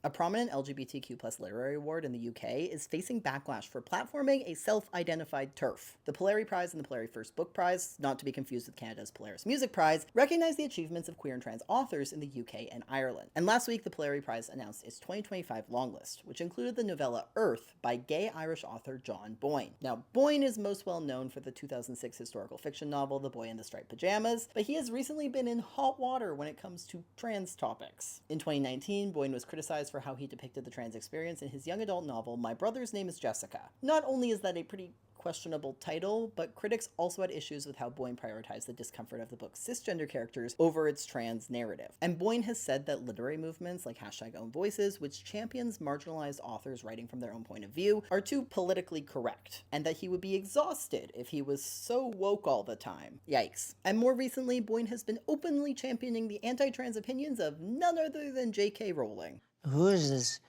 A prominent LGBTQ plus literary award in the UK is facing backlash for platforming a self-identified TERF. The Polari Prize and the Polari First Book Prize, not to be confused with Canada's Polaris Music Prize, recognize the achievements of queer and trans authors in the UK and Ireland. And last week, the Polari Prize announced its 2025 longlist, which included the novella Earth by gay Irish author John Boyne. Now, Boyne is most well known for the 2006 historical fiction novel The Boy in the Striped Pyjamas, but he has recently been in hot water when it comes to trans topics. In 2019, Boyne was criticized for how he depicted the trans experience in his young adult novel My Brother's Name is Jessica. Not only is that a pretty questionable title, but critics also had issues with how Boyne prioritized the discomfort of the book's cisgender characters over its trans narrative. And Boyne has said that literary movements like #OwnVoices, which champions marginalized authors writing from their own point of view, are too politically correct, and that he would be exhausted if he was so woke all the time. Yikes. And more recently, Boyne has been openly championing the anti-trans opinions of none other than J.K. Rowling. Who is this?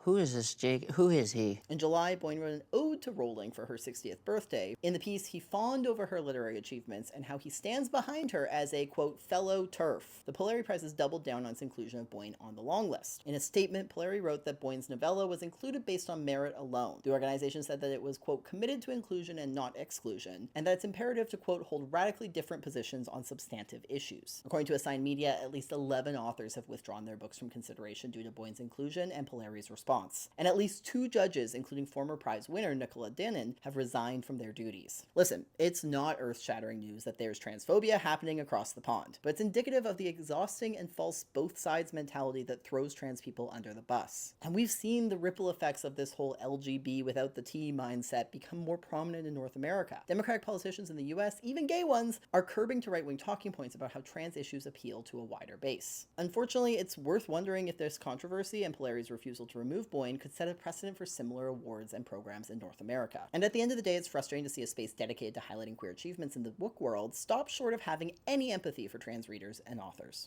Who is this Jake? Who is he? In July, Boyne wrote an ode to Rowling for her 60th birthday. In the piece, he fawned over her literary achievements and how he stands behind her as a, quote, fellow TERF. The Polari Prize has doubled down on its inclusion of Boyne on the long list. In a statement, Polari wrote that Boyne's novella was included based on merit alone. The organization said that it was, quote, committed to inclusion and not exclusion, and that it's imperative to, quote, hold radically different positions on substantive issues. According to Assigned Media, at least 11 authors have withdrawn their books from consideration due to Boyne's inclusion and Polari's response. And at least 2 judges, including former prize winner Nicola Dinnan, have resigned from their duties. Listen, it's not earth-shattering news that there's transphobia happening across the pond, but it's indicative of the exhausting and false both sides mentality that throws trans people under the bus. And we've seen the ripple effects of this whole LGB without the T mindset become more prominent in North America. Democratic politicians in the US, even gay ones, are curbing to right-wing talking points about how trans issues appeal to a wider base. Unfortunately, it's worth wondering if this controversy and Polari's refusal to remove Boyne could set a precedent for similar awards and programs in North America. And at the end of the day, it's frustrating to see a space dedicated to highlighting queer achievements in the book world stop short of having any empathy for trans readers and authors.